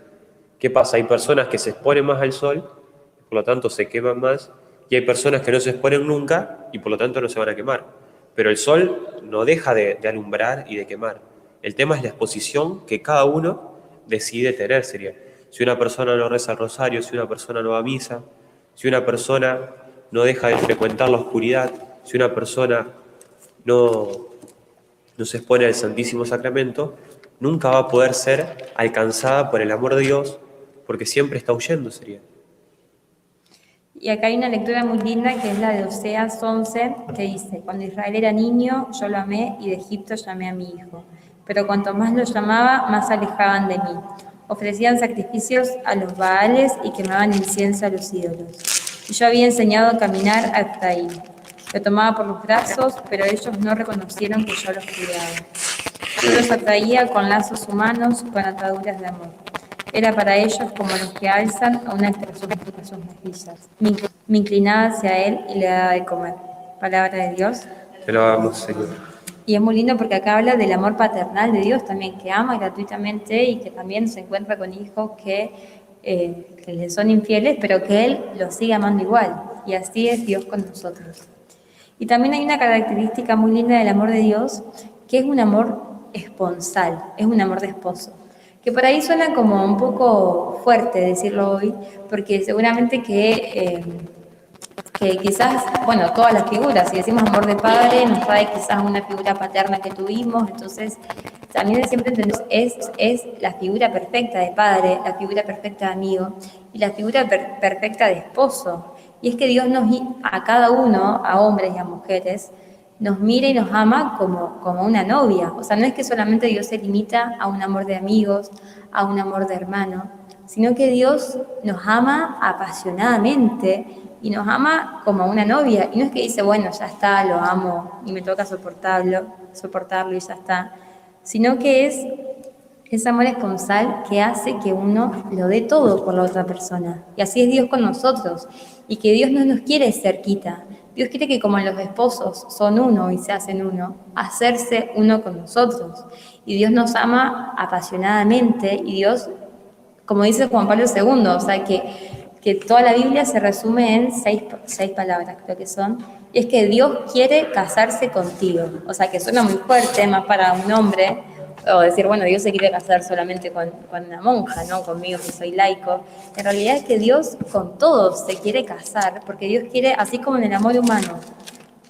¿Qué pasa? Hay personas que se exponen más al sol, por lo tanto se queman más, y hay personas que no se exponen nunca y por lo tanto no se van a quemar. Pero el sol no deja de alumbrar y de quemar. El tema es la exposición que cada uno decide tener, sería. Si una persona no reza el rosario, si una persona no va a misa, si una persona no deja de frecuentar la oscuridad, si una persona no se expone al Santísimo Sacramento, nunca va a poder ser alcanzada por el amor de Dios, porque siempre está huyendo, sería. Y acá hay una lectura muy linda que es la de Oseas 11, que dice: cuando Israel era niño, yo lo amé y de Egipto llamé a mi hijo. Pero cuanto más lo llamaba, más se alejaban de mí. Ofrecían sacrificios a los Baales y quemaban incienso a los ídolos. Y yo había enseñado a caminar a Efraín. Lo tomaba por los brazos, pero ellos no reconocieron que yo los cuidaba. Yo los atraía con lazos humanos, con ataduras de amor. Era para ellos como los que alzan a una criatura a sus mejillas. Me inclinaba hacia él y le daba de comer. Palabra de Dios. Te lo hagamos, Señor. Y es muy lindo porque acá habla del amor paternal de Dios también, que ama gratuitamente y que también se encuentra con hijos que le son infieles, pero que Él los sigue amando igual. Y así es Dios con nosotros. Y también hay una característica muy linda del amor de Dios, que es un amor esponsal, es un amor de esposo. Que por ahí suena como un poco fuerte decirlo hoy, porque seguramente que quizás, bueno, todas las figuras, si decimos amor de padre, nos trae quizás una figura paterna que tuvimos, entonces también siempre entendemos, es la figura perfecta de padre, la figura perfecta de amigo y la figura perfecta de esposo. Y es que Dios a cada uno, a hombres y a mujeres, nos mira y nos ama como una novia. O sea, no es que solamente Dios se limita a un amor de amigos, a un amor de hermano, sino que Dios nos ama apasionadamente y nos ama como una novia. Y no es que dice, bueno, ya está, lo amo y me toca soportarlo y ya está, sino que es amor esponsal que hace que uno lo dé todo por la otra persona. Y así es Dios con nosotros. Y que Dios no nos quiere cerquita. Dios quiere que como los esposos son uno y se hacen uno, hacerse uno con nosotros. Y Dios nos ama apasionadamente y Dios, como dice Juan Pablo II, o sea que toda la Biblia se resume en seis palabras, creo que son, y es que Dios quiere casarse contigo. O sea, que suena muy fuerte, más para un hombre, o decir, bueno, Dios se quiere casar solamente con una monja, ¿no? Conmigo que soy laico. En realidad es que Dios con todos se quiere casar, porque Dios quiere, así como en el amor humano,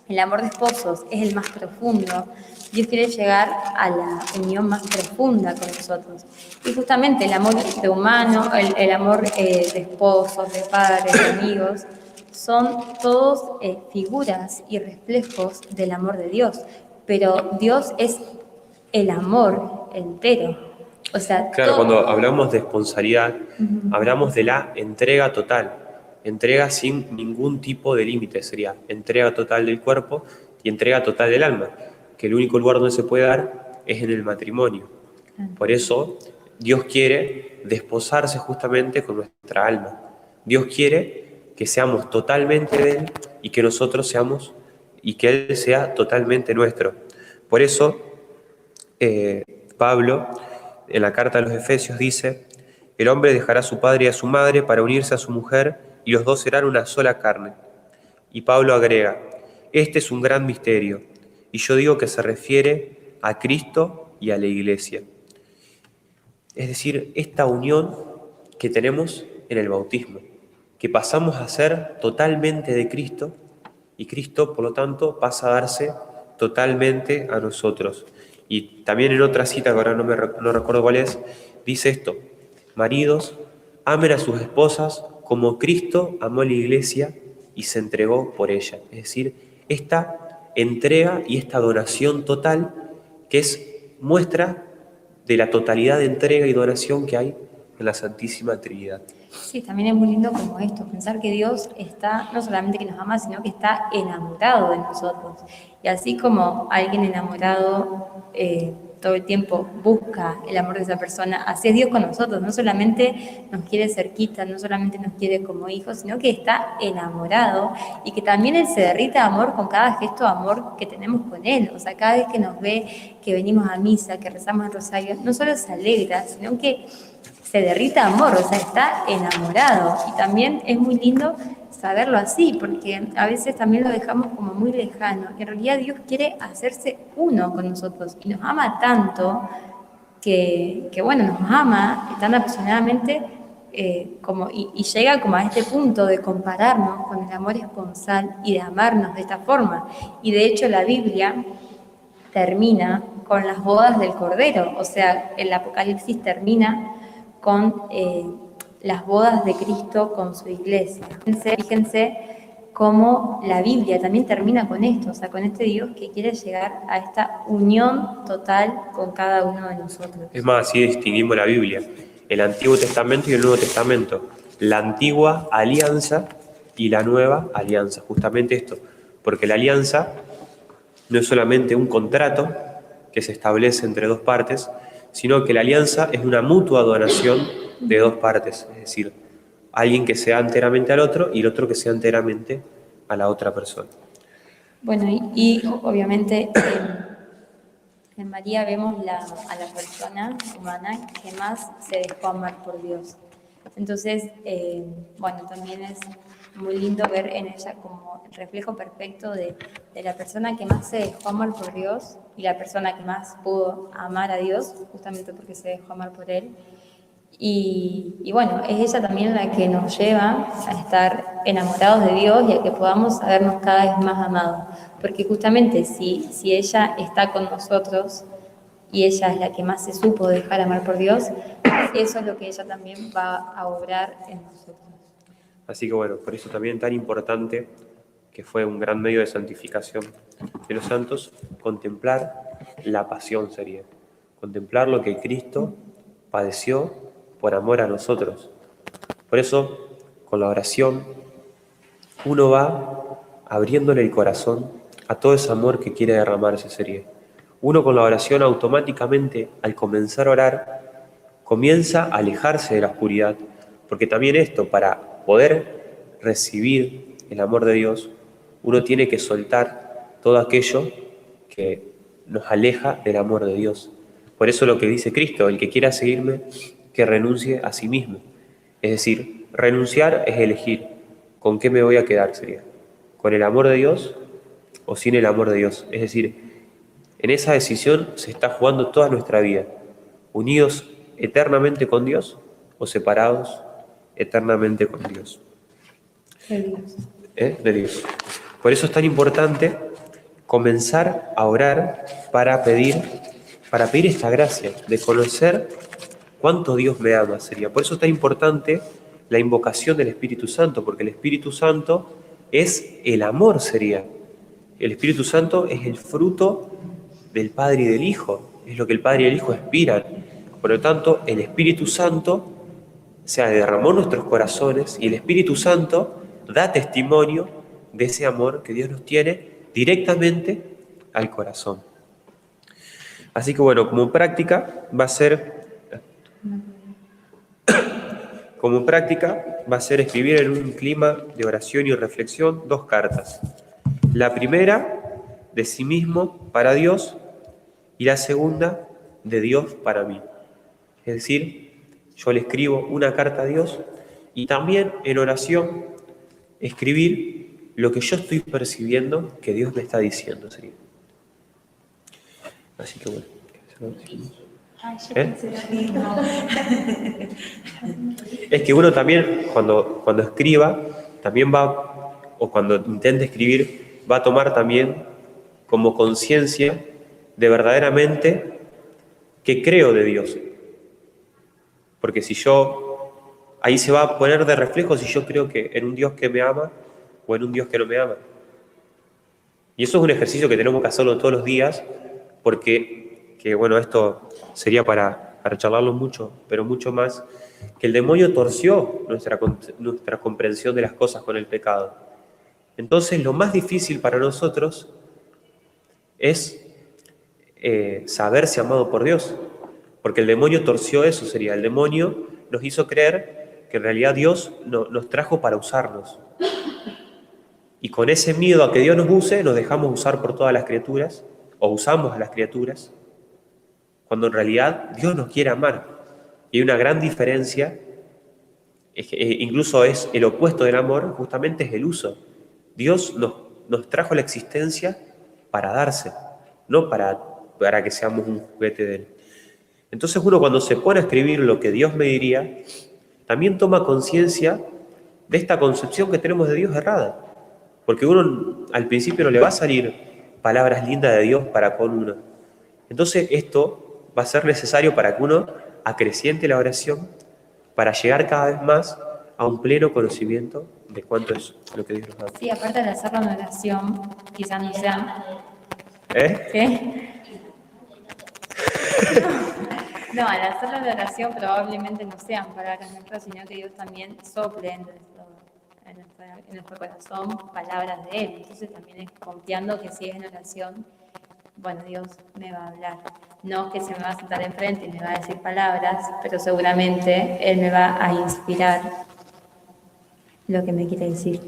el amor de esposos es el más profundo, Dios quiere llegar a la unión más profunda con nosotros. Y justamente el amor de humano, el amor de esposos, de padres, de amigos, son todos figuras y reflejos del amor de Dios. Pero Dios es el amor entero. O sea, claro, cuando hablamos de esponsalidad, hablamos de la entrega total. Entrega sin ningún tipo de límite, sería entrega total del cuerpo y entrega total del alma, que el único lugar donde se puede dar es en el matrimonio. Por eso Dios quiere desposarse justamente con nuestra alma. Dios quiere que seamos totalmente de Él y que nosotros seamos, y que Él sea totalmente nuestro. Por eso Pablo, en la carta a los Efesios, dice: el hombre dejará a su padre y a su madre para unirse a su mujer, y los dos serán una sola carne. Y Pablo agrega: este es un gran misterio, y yo digo que se refiere a Cristo y a la Iglesia. Es decir, esta unión que tenemos en el bautismo, que pasamos a ser totalmente de Cristo y Cristo, por lo tanto, pasa a darse totalmente a nosotros. Y también en otra cita, que ahora no recuerdo cuál es, dice esto: maridos, amen a sus esposas como Cristo amó a la iglesia y se entregó por ella. Es decir, esta entrega y esta donación total que es muestra de la totalidad de entrega y donación que hay en la Santísima Trinidad. Sí, también es muy lindo como esto, pensar que Dios está, no solamente que nos ama, sino que está enamorado de nosotros. Y así como alguien enamorado todo el tiempo busca el amor de esa persona, así es Dios con nosotros, no solamente nos quiere cerquita, no solamente nos quiere como hijos, sino que está enamorado y que también Él se derrite de amor con cada gesto de amor que tenemos con Él. O sea, cada vez que nos ve, que venimos a misa, que rezamos el rosario, no solo se alegra, sino que se derrite de amor, o sea, está enamorado. Y también es muy lindo saberlo así, porque a veces también lo dejamos como muy lejano. En realidad Dios quiere hacerse uno con nosotros y nos ama tanto que bueno, nos ama tan apasionadamente y llega como a este punto de compararnos con el amor esponsal y de amarnos de esta forma. Y de hecho la Biblia termina con las bodas del Cordero, o sea, el Apocalipsis termina con las bodas de Cristo con su iglesia. Fíjense cómo la Biblia también termina con esto, o sea, con este Dios que quiere llegar a esta unión total con cada uno de nosotros. Es más, así distinguimos la Biblia: el Antiguo Testamento y el Nuevo Testamento, la antigua alianza y la nueva alianza. Justamente esto, porque la alianza no es solamente un contrato que se establece entre dos partes, sino que la alianza es una mutua donación de dos partes, es decir, alguien que sea enteramente al otro y el otro que sea enteramente a la otra persona. Bueno, y obviamente en María vemos a la persona humana que más se dejó amar por Dios. Entonces, bueno, también es muy lindo ver en ella como el reflejo perfecto de la persona que más se dejó amar por Dios y la persona que más pudo amar a Dios, justamente porque se dejó amar por Él. Y bueno, es ella también la que nos lleva a estar enamorados de Dios y a que podamos sabernos cada vez más amados. Porque justamente si ella está con nosotros y ella es la que más se supo dejar amar por Dios, eso es lo que ella también va a obrar en nosotros. Así que bueno, por eso también tan importante, que fue un gran medio de santificación de los santos, contemplar la pasión sería. Contemplar lo que Cristo padeció por amor a nosotros. Por eso, con la oración, uno va abriéndole el corazón a todo ese amor que quiere derramarse sería. Uno con la oración automáticamente, al comenzar a orar, comienza a alejarse de la oscuridad, porque también esto, para poder recibir el amor de Dios, uno tiene que soltar todo aquello que nos aleja del amor de Dios. Por eso lo que dice Cristo: el que quiera seguirme, que renuncie a sí mismo. Es decir, renunciar es elegir con qué me voy a quedar, sería con el amor de Dios o sin el amor de Dios. Es decir, en esa decisión se está jugando toda nuestra vida, unidos eternamente con Dios o separados eternamente con Dios. De Dios. De Dios. Por eso es tan importante comenzar a orar para pedir esta gracia de conocer cuánto Dios me ama, sería. Por eso es tan importante la invocación del Espíritu Santo, porque el Espíritu Santo es el amor, sería. El Espíritu Santo es el fruto del Padre y del Hijo, es lo que el Padre y el Hijo aspiran. Por lo tanto, el Espíritu Santo se derramó en nuestros corazones y el Espíritu Santo da testimonio de ese amor que Dios nos tiene directamente al corazón. Así que bueno, como práctica va a ser escribir en un clima de oración y reflexión 2 cartas. La primera, de sí mismo para Dios, y la segunda, de Dios para mí. Es decir, yo le escribo una carta a Dios y también en oración escribir lo que yo estoy percibiendo que Dios me está diciendo. ¿Sí? Así que bueno. Ay, yo ¿Eh? pensé lo mismo. Es que uno también, cuando escriba, también va, o cuando intente escribir, va a tomar también como conciencia de verdaderamente que creo de Dios. Porque si yo, ahí se va a poner de reflejo si yo creo que en un Dios que me ama o en un Dios que no me ama. Y eso es un ejercicio que tenemos que hacerlo todos los días, porque, bueno, esto sería para charlarlo mucho, pero mucho más, que el demonio torció nuestra comprensión de las cosas con el pecado. Entonces, lo más difícil para nosotros es saberse amado por Dios, porque el demonio torció eso, sería, el demonio nos hizo creer que en realidad Dios nos trajo para usarnos. Y con ese miedo a que Dios nos use, nos dejamos usar por todas las criaturas, o usamos a las criaturas, cuando en realidad Dios nos quiere amar. Y hay una gran diferencia, incluso es el opuesto del amor, justamente es el uso. Dios nos trajo a la existencia para darse, no para que seamos un juguete de Él. Entonces uno cuando se pone a escribir lo que Dios me diría, también toma conciencia de esta concepción que tenemos de Dios errada. Porque uno al principio no le va a salir palabras lindas de Dios para con uno. Entonces esto va a ser necesario para que uno acreciente la oración para llegar cada vez más a un pleno conocimiento de cuánto es lo que Dios nos da. Sí, aparte de hacerlo en oración, quizás no sea... ¿Eh? ¿Qué? No, al hacerlo en oración probablemente no sean palabras nuestras, sino que Dios también sople en nuestro corazón palabras de Él. Entonces también es confiando que si es en oración, bueno, Dios me va a hablar. No que se me va a sentar enfrente y me va a decir palabras, pero seguramente Él me va a inspirar lo que me quiere decir.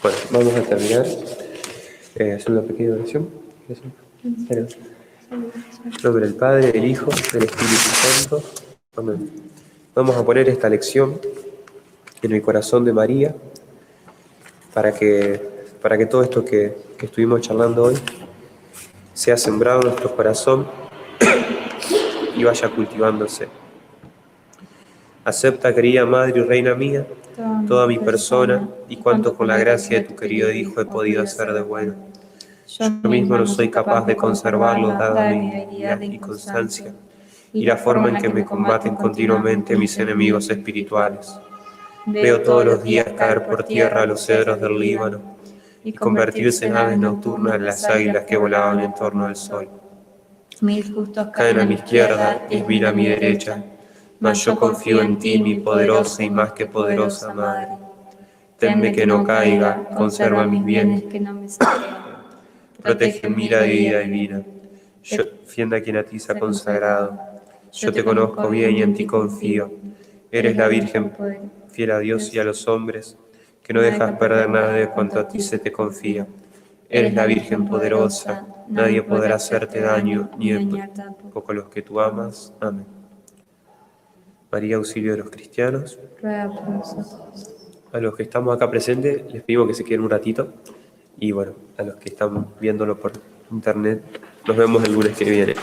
Bueno, vamos a terminar haciendo una pequeña oración. En nombre del Padre, del Hijo, del Espíritu Santo. Amén. Vamos a poner esta lección en el corazón de María para que todo esto que estuvimos charlando hoy sea sembrado en nuestro corazón y vaya cultivándose. Acepta, querida Madre y Reina mía, toda mi persona y cuanto con la gracia de tu querido Hijo he podido hacer de bueno. Yo mismo no soy capaz de conservarlo, dada mi debilidad y constancia, y la forma en que me combaten continuamente mis enemigos espirituales. Veo todos los días caer por tierra los cedros del Líbano y convertirse en aves nocturnas las águilas que volaban en torno al sol. 1000 justos Caen a mi izquierda, 10.000 a mi derecha, mas yo confío en ti, mi poderosa y más que poderosa Madre. Tenme que no caiga, conserva mis bienes, que no me saquen. protege mi vida divina. Yo defienda a quien a ti se ha consagrado. Yo te conozco bien y en ti confío. Eres la Virgen fiel a Dios y a los hombres, que no dejas perder nada de cuanto a ti se te confía. Eres la Virgen poderosa, nadie podrá hacerte daño, ni tampoco los que tú amas. Amén. María, auxilio de los cristianos. Ruega por nosotros. A los que estamos acá presentes, les pedimos que se queden un ratito. Y bueno, a los que están viéndolo por internet, nos vemos el lunes que viene.